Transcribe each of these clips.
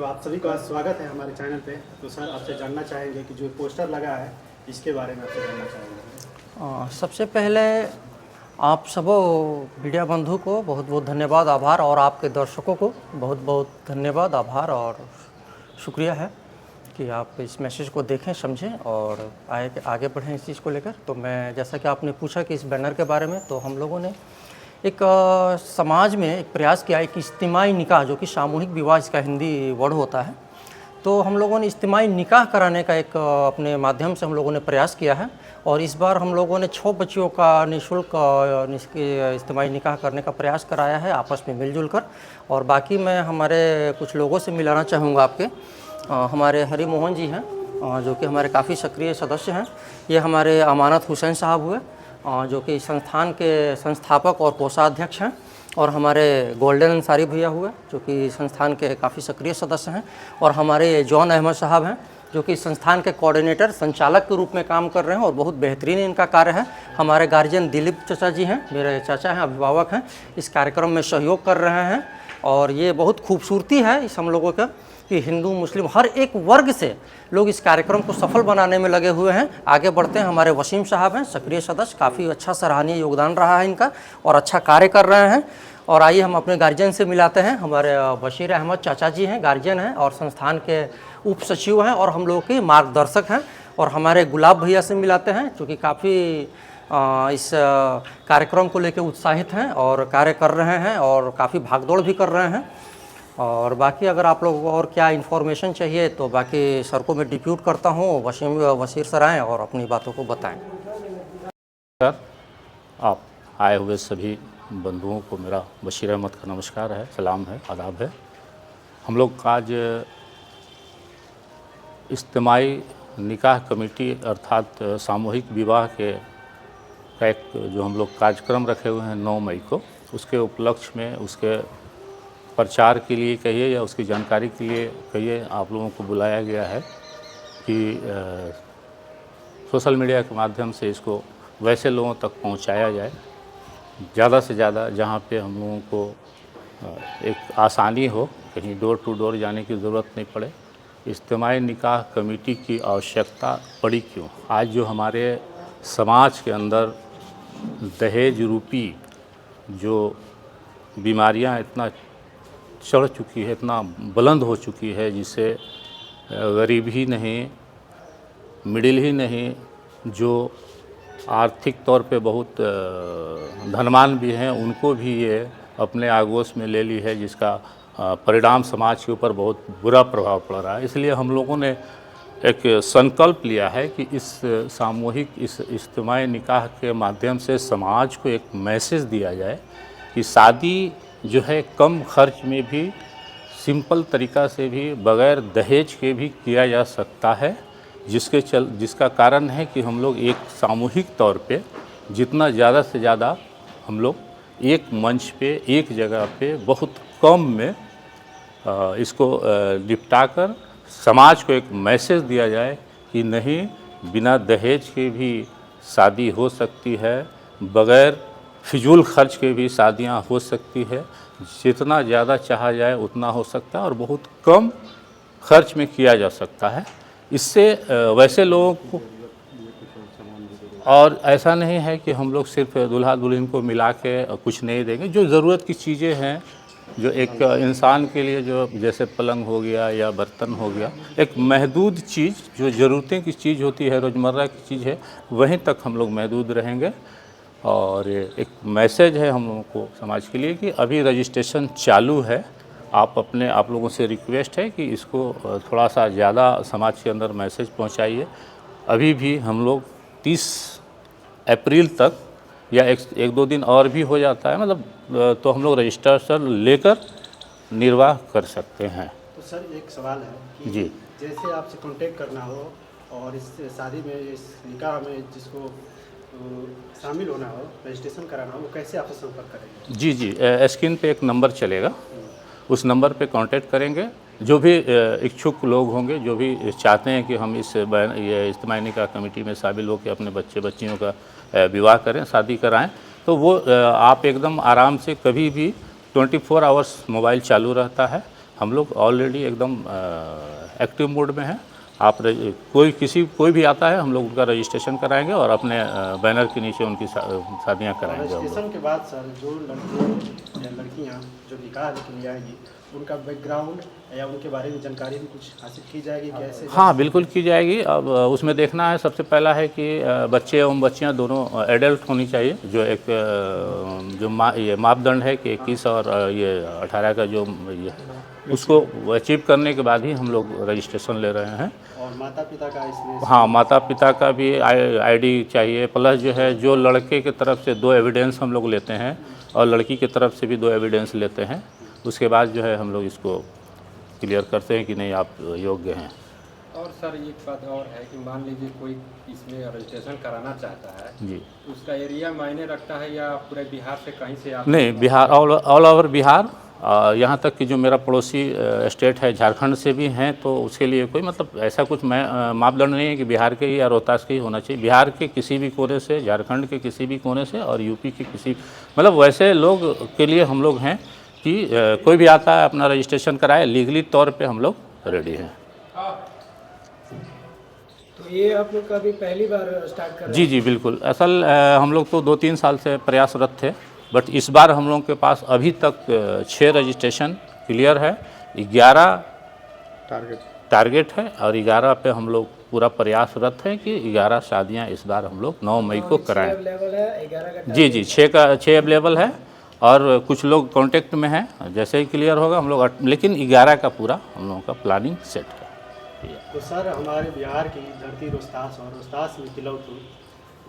तो आप सभी का स्वागत है हमारे चैनल पे। तो सर आपसे जानना चाहेंगे कि जो पोस्टर लगा है इसके बारे में आपसे जानना चाहेंगे। सबसे पहले आप सबों मीडिया बंधु को बहुत बहुत धन्यवाद, आभार, और आपके दर्शकों को बहुत बहुत धन्यवाद, आभार और शुक्रिया है कि आप इस मैसेज को देखें, समझें और आगे बढ़ें इस चीज़ को लेकर। तो मैं, जैसा कि आपने पूछा कि इस बैनर के बारे में, तो हम लोगों ने एक समाज में एक प्रयास किया, एक इज्तिमाई निकाह, जो कि सामूहिक विवाह इसका हिंदी वर्ड होता है। तो हम लोगों ने इज्तिमाई निकाह कराने का एक अपने माध्यम से हम लोगों ने प्रयास किया है। और इस बार हम लोगों ने 6 बच्चियों का निःशुल्क इज्तिमाई निकाह करने का प्रयास कराया है, आपस में मिलजुल कर। और बाकी मैं हमारे कुछ लोगों से मिलाना चाहूँगा आपके। हमारे हरि मोहन जी हैं, जो कि हमारे काफ़ी सक्रिय सदस्य हैं। ये हमारे अमानत हुसैन साहब हुए, जो कि संस्थान के संस्थापक और कोषाध्यक्ष हैं। और हमारे गोल्डन अंसारी भैया हुए, जो कि संस्थान के काफ़ी सक्रिय सदस्य हैं। और हमारे जॉन अहमद साहब हैं, जो कि संस्थान के कोऑर्डिनेटर, संचालक के रूप में काम कर रहे हैं और बहुत बेहतरीन इनका कार्य है। हमारे गार्जियन दिलीप चाचा जी हैं, मेरे चाचा हैं, अभिभावक हैं, इस कार्यक्रम में सहयोग कर रहे हैं। और ये बहुत खूबसूरती है इस हम लोगों का कि हिंदू मुस्लिम हर एक वर्ग से लोग इस कार्यक्रम को सफल बनाने में लगे हुए हैं। आगे बढ़ते हैं। हमारे वसीम साहब हैं, सक्रिय सदस्य, काफ़ी अच्छा सराहनीय योगदान रहा है इनका और अच्छा कार्य कर रहे हैं। और आइए हम अपने गार्जियन से मिलाते हैं। हमारे बशीर अहमद चाचा जी हैं, गार्जियन हैं और संस्थान के उप सचिव हैं और हम लोगों के मार्गदर्शक हैं। और हमारे गुलाब भैया से मिलाते हैं, जो कि काफ़ी इस कार्यक्रम को लेकर उत्साहित हैं और कार्य कर रहे हैं और काफ़ी भागदौड़ भी कर रहे हैं। और बाकी अगर आप लोगों को और क्या इन्फॉर्मेशन चाहिए तो बाकी सर को मैं डिप्यूट करता हूँ, वसीर सर आएँ और अपनी बातों को बताएं। सर, आप आए हुए सभी बंधुओं को मेरा बशीर अहमद का नमस्कार है, सलाम है, आदाब है। हम लोग आज इज्तिमाई निकाह कमेटी अर्थात सामूहिक विवाह के का एक जो हम लोग कार्यक्रम रखे हुए हैं 9 मई को, उसके उपलक्ष्य में, उसके प्रचार के लिए कहिए या उसकी जानकारी के लिए कहिए, आप लोगों को बुलाया गया है कि सोशल मीडिया के माध्यम से इसको वैसे लोगों तक पहुंचाया जाए, ज़्यादा से ज़्यादा, जहां पे हम लोगों को एक आसानी हो, कहीं डोर टू डोर जाने की ज़रूरत नहीं पड़े। इज्तिमाई निकाह कमेटी की आवश्यकता पड़ी क्यों? आज जो हमारे समाज के अंदर दहेज रूपी जो बीमारियां इतना चढ़ चुकी है, इतना बुलंद हो चुकी है, जिसे गरीब ही नहीं, मिडिल ही नहीं, जो आर्थिक तौर पे बहुत धनवान भी हैं, उनको भी ये अपने आगोश में ले ली है, जिसका परिणाम समाज के ऊपर बहुत बुरा प्रभाव पड़ रहा है। इसलिए हम लोगों ने एक संकल्प लिया है कि इस सामूहिक इस इज्तिमाई निकाह के माध्यम से समाज को एक मैसेज दिया जाए कि शादी जो है कम खर्च में भी, सिंपल तरीक़ा से भी, बग़ैर दहेज के भी किया जा सकता है। जिसका कारण है कि हम लोग एक सामूहिक तौर पे जितना ज़्यादा से ज़्यादा हम लोग एक मंच पे, एक जगह पे, बहुत कम में इसको निपटा कर समाज को एक मैसेज दिया जाए कि नहीं, बिना दहेज के भी शादी हो सकती है, बग़ैर फिजूल खर्च के भी शादियां हो सकती है, जितना ज़्यादा चाहा जाए उतना हो सकता है और बहुत कम खर्च में किया जा सकता है। इससे वैसे लोगों को, और ऐसा नहीं है कि हम लोग सिर्फ दूल्हा दुल्हन को मिला के कुछ नहीं देंगे। जो ज़रूरत की चीज़ें हैं, जो एक इंसान के लिए, जो जैसे पलंग हो गया या बर्तन हो गया, एक महदूद चीज़, जो ज़रूरतें की चीज़ होती है, रोज़मर्रा की चीज़ है, वहीं तक हम लोग महदूद रहेंगे। और एक मैसेज है हम लोगों को समाज के लिए कि अभी रजिस्ट्रेशन चालू है। आप लोगों से रिक्वेस्ट है कि इसको थोड़ा सा ज़्यादा समाज के अंदर मैसेज पहुंचाइए। अभी भी हम लोग 30 अप्रैल तक, या एक दो दिन और भी हो जाता है, मतलब तो हम लोग रजिस्ट्रेशन लेकर निर्वाह कर सकते हैं। तो सर एक सवाल है कि जी, जैसे आपसे कांटेक्ट करना हो और इस शादी में, इस निकाह में जिसको शामिल होना हो, रजिस्ट्रेशन कराना हो, वो कैसे आपसे संपर्क करेंगे? जी, स्क्रीन पे एक नंबर चलेगा, उस नंबर पे कांटेक्ट करेंगे। जो भी इच्छुक लोग होंगे, जो भी चाहते हैं कि हम ये इज्तिमाई निकाह कमेटी में शामिल होकर अपने बच्चियों का विवाह करें, शादी कराएं, तो वो आप एकदम आराम से कभी भी 24 आवर्स मोबाइल चालू रहता है। हम लोग ऑलरेडी एकदम एक्टिव मोड में हैं। आप कोई भी आता है, हम लोग उनका रजिस्ट्रेशन कराएंगे और अपने बैनर के नीचे उनकी शादियाँ कराएंगे हम लोग। रजिस्ट्रेशन के बाद सर जो लड़के या लड़कियाँ जो निकाह के लिए आएंगी, उनका बैकग्राउंड या उनके बारे में जानकारी भी कुछ हासिल की जाएगी कैसे? हाँ, बिल्कुल की जाएगी। अब उसमें देखना है, सबसे पहला है कि बच्चे एवं बच्चियाँ दोनों एडल्ट होनी चाहिए। जो एक ये मापदंड है कि 21 और ये 18 का जो ये उसको अचीव करने के बाद ही हम लोग रजिस्ट्रेशन ले रहे हैं। और माता पिता का इसमें? हाँ, माता पिता का भी आईडी चाहिए, प्लस जो है जो लड़के की तरफ से 2 एविडेंस हम लोग लेते हैं और लड़की की तरफ से भी 2 एविडेंस लेते हैं। उसके बाद जो है हम लोग इसको क्लियर करते हैं कि नहीं आप योग्य हैं। और सर एक बात और है कि मान लीजिए कोई इसमें रजिस्ट्रेशन कराना चाहता है जी, उसका एरिया मायने रखता है या पूरे बिहार से कहीं से आप? नहीं, बिहार ऑल ओवर बिहार, यहाँ तक कि जो मेरा पड़ोसी स्टेट है झारखंड से भी हैं, तो उसके लिए कोई मतलब ऐसा कुछ मापदंड नहीं है कि बिहार के ही या रोहतास के ही होना चाहिए। बिहार के किसी भी कोने से, झारखंड के किसी भी कोने से और यूपी के किसी, मतलब वैसे लोग के लिए हम लोग हैं कि कोई भी आता है अपना रजिस्ट्रेशन कराए, लीगली तौर पे हम लोग रेडी हैं। तो ये आप लोग का भी पहली बार स्टार्ट कर रहे हैं? जी जी बिल्कुल। असल हम लोग तो 2-3 साल से प्रयासरत थे, बट इस बार हम लोगों के पास अभी तक 6 रजिस्ट्रेशन क्लियर है, 11 टारगेट है और 11 पे हम लोग पूरा प्रयासरत हैं कि 11 शादियां इस बार हम लोग 9 मई को कराएं। अवेलेबल है 11 का? जी जी, 6 अवेलेबल है और कुछ लोग कांटेक्ट में हैं। जैसे ही क्लियर होगा हम लोग, लेकिन 11 का पूरा हम लोगों का प्लानिंग सेट है। तो सर हमारे बिहार की धरती रोहतास और रोहतास में तिलौथू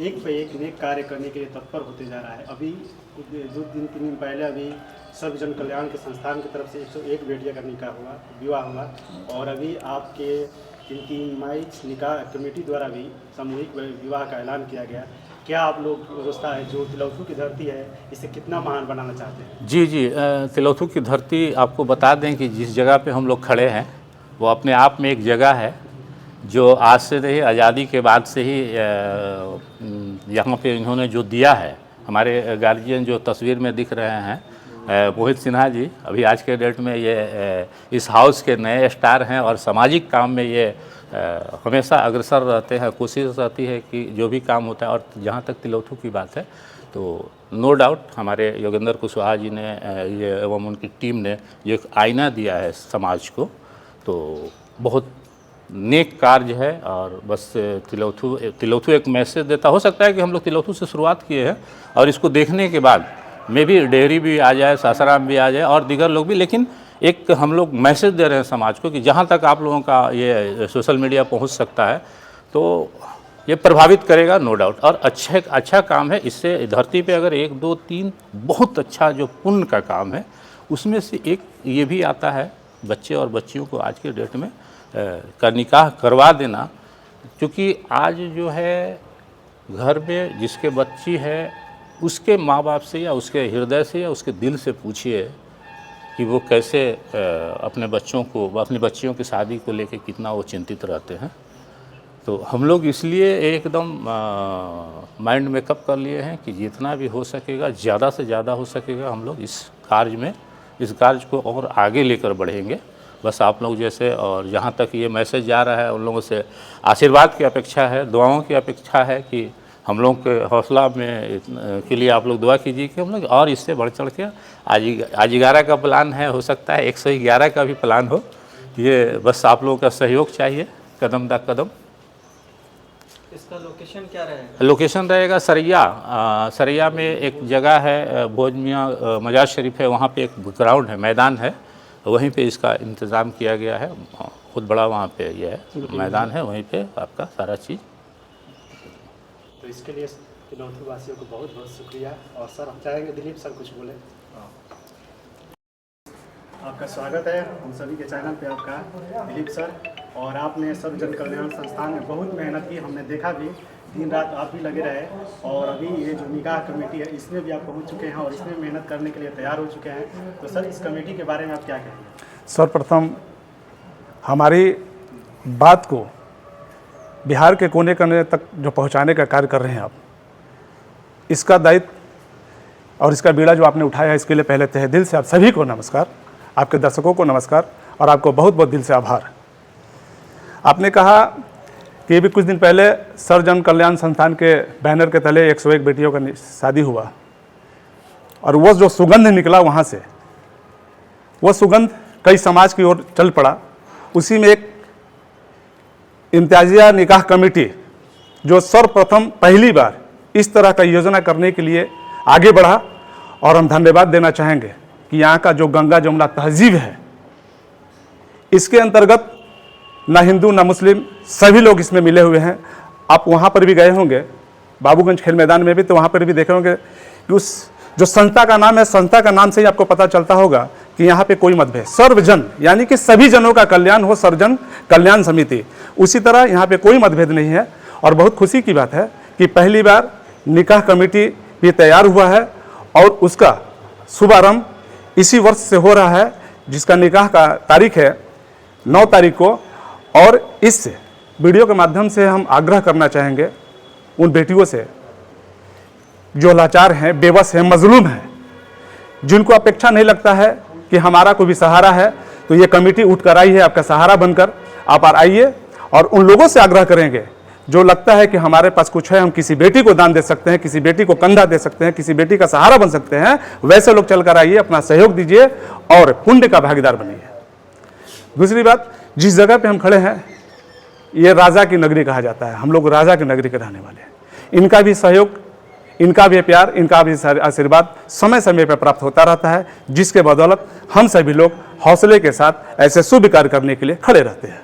एक पे एक नेक कार्य करने के लिए तत्पर होते जा रहा है। अभी 2-3 दिन पहले अभी सर्व जन कल्याण के संस्थान की तरफ से 101 बेटियां का निकाह हुआ, विवाह हुआ, और अभी आपके 3 मई निकाह कमेटी द्वारा भी सामूहिक विवाह का ऐलान किया गया। क्या आप लोग व्यवस्था है जो तिलौथू की धरती है इसे कितना महान बनाना चाहते हैं? जी जी, तिलौथू की धरती, आपको बता दें कि जिस जगह पे हम लोग खड़े हैं वो अपने आप में एक जगह है जो आज से नहीं, आज़ादी के बाद से ही यहाँ पे इन्होंने जो दिया है, हमारे गार्जियन जो तस्वीर में दिख रहे हैं मोहित सिन्हा जी, अभी आज के डेट में ये इस हाउस के नए स्टार हैं और सामाजिक काम में ये हमेशा अग्रसर रहते हैं। कोशिश रहती है कि जो भी काम होता है, और जहाँ तक तिलौथू की बात है तो नो डाउट हमारे योगेंद्र कुशवाहा जी ने ये एवं उनकी टीम ने जो एक आईना दिया है समाज को, तो बहुत नेक कार्य है। और बस तिलौथू एक मैसेज देता, हो सकता है कि हम लोग तिलौथू से शुरुआत किए हैं और इसको देखने के बाद मे भी डेहरी भी आ जाए, सासाराम भी आ जाए और दीगर लोग भी, लेकिन एक हम लोग मैसेज दे रहे हैं समाज को कि जहाँ तक आप लोगों का ये सोशल मीडिया पहुँच सकता है तो ये प्रभावित करेगा, नो डाउट। और अच्छा काम है। इससे धरती पे अगर 1, 2, 3 बहुत अच्छा जो पुण्य का काम है, उसमें से एक ये भी आता है, बच्चे और बच्चियों को आज के डेट में का निकाह करवा देना। क्योंकि आज जो है घर में जिसके बच्ची है उसके माँ बाप से या उसके हृदय से या उसके दिल से पूछिए कि वो कैसे अपने बच्चों को, अपनी बच्चियों की शादी को लेके कितना वो चिंतित रहते हैं। तो हम लोग इसलिए एकदम माइंड मेकअप कर लिए हैं कि जितना भी हो सकेगा, ज़्यादा से ज़्यादा हो सकेगा, हम लोग इस कार्य को और आगे लेकर बढ़ेंगे। बस आप लोग जैसे, और जहाँ तक ये मैसेज जा रहा है, उन लोगों से आशीर्वाद की अपेक्षा है, दुआओं की अपेक्षा है कि हम लोग के हौसला में के लिए आप लोग दुआ कीजिए कि हम लोग और इससे बढ़ चढ़ के आज 11 का प्लान है, हो सकता है 111 का भी प्लान हो। ये बस आप लोगों का सहयोग चाहिए कदम दर कदम। इसका लोकेशन क्या रहेगा? लोकेशन रहेगा सरैया में एक जगह है, भोज मियाँ मजाज शरीफ है, वहाँ पे एक ग्राउंड है, मैदान है, वहीं पे इसका इंतज़ाम किया गया है। बहुत बड़ा वहाँ पे ये है मैदान है, वहीं पे आपका सारा चीज़। तो इसके लिए तिलौथू वासियों को बहुत बहुत शुक्रिया। और सर हम चाहेंगे दिलीप सर कुछ बोले। आपका स्वागत है हम सभी के चैनल पे आपका, दिलीप सर। और आपने सर्व जन कल्याण संस्थान में बहुत मेहनत की, हमने देखा भी, दिन रात आप भी लगे रहे। और अभी ये जो निकाह कमेटी है इसमें भी आप पहुंच चुके हैं और इसमें मेहनत करने के लिए तैयार हो चुके हैं। तो सर इस कमेटी के बारे में आप क्या कहेंगे? सर्वप्रथम हमारी बात को बिहार के कोने कोने तक जो पहुंचाने का कार्य कर रहे हैं आप, इसका दायित्व और इसका बीड़ा जो आपने उठाया है, इसके लिए पहले तहे दिल से आप सभी को नमस्कार, आपके दर्शकों को नमस्कार। और आपको बहुत बहुत दिल से आभार। आपने कहा कि अभी कुछ दिन पहले सर्वजन कल्याण संस्थान के बैनर के तले 101 बेटियों का शादी हुआ और वो जो सुगंध निकला वहाँ से, वो सुगंध कई समाज की ओर चल पड़ा। उसी में एक इम्तियाजिया निकाह कमेटी जो सर्वप्रथम पहली बार इस तरह का योजना करने के लिए आगे बढ़ा, और हम धन्यवाद देना चाहेंगे कि यहाँ का जो गंगा जमुना तहजीब है, इसके अंतर्गत ना हिंदू ना मुस्लिम सभी लोग इसमें मिले हुए हैं। आप वहाँ पर भी गए होंगे, बाबूगंज खेल मैदान में भी, तो वहाँ पर भी देखे होंगे कि उस जो संस्था का नाम है, संस्था का नाम से ही आपको पता चलता होगा कि यहाँ पे कोई मतभेद, सर्वजन यानी कि सभी जनों का कल्याण हो, सर्वजन कल्याण समिति, उसी तरह यहाँ पे कोई मतभेद नहीं है। और बहुत खुशी की बात है कि पहली बार निकाह कमेटी भी तैयार हुआ है और उसका शुभारंभ इसी वर्ष से हो रहा है, जिसका निकाह का तारीख है 9 तारीख को। और इस वीडियो के माध्यम से हम आग्रह करना चाहेंगे उन बेटियों से जो लाचार हैं, बेबस हैं, मजलूम हैं, जिनको अपेक्षा नहीं लगता है कि हमारा कोई भी सहारा है, तो ये कमेटी उठ कर आई है आपका सहारा बनकर। आप आइए और उन लोगों से आग्रह करेंगे जो लगता है कि हमारे पास कुछ है, हम किसी बेटी को दान दे सकते हैं, किसी बेटी को कंधा दे सकते हैं, किसी बेटी का सहारा बन सकते हैं, वैसे लोग चल कर आइए, अपना सहयोग दीजिए और पुण्य का भागीदार बनिए। दूसरी बात, जिस जगह पे हम खड़े हैं ये राजा की नगरी कहा जाता है, हम लोग राजा की नगरी के रहने वाले हैं। इनका भी सहयोग, इनका भी प्यार, इनका भी आशीर्वाद समय समय पर प्राप्त होता रहता है, जिसके बदौलत हम सभी लोग हौसले के साथ ऐसे शुभ कार्य करने के लिए खड़े रहते हैं।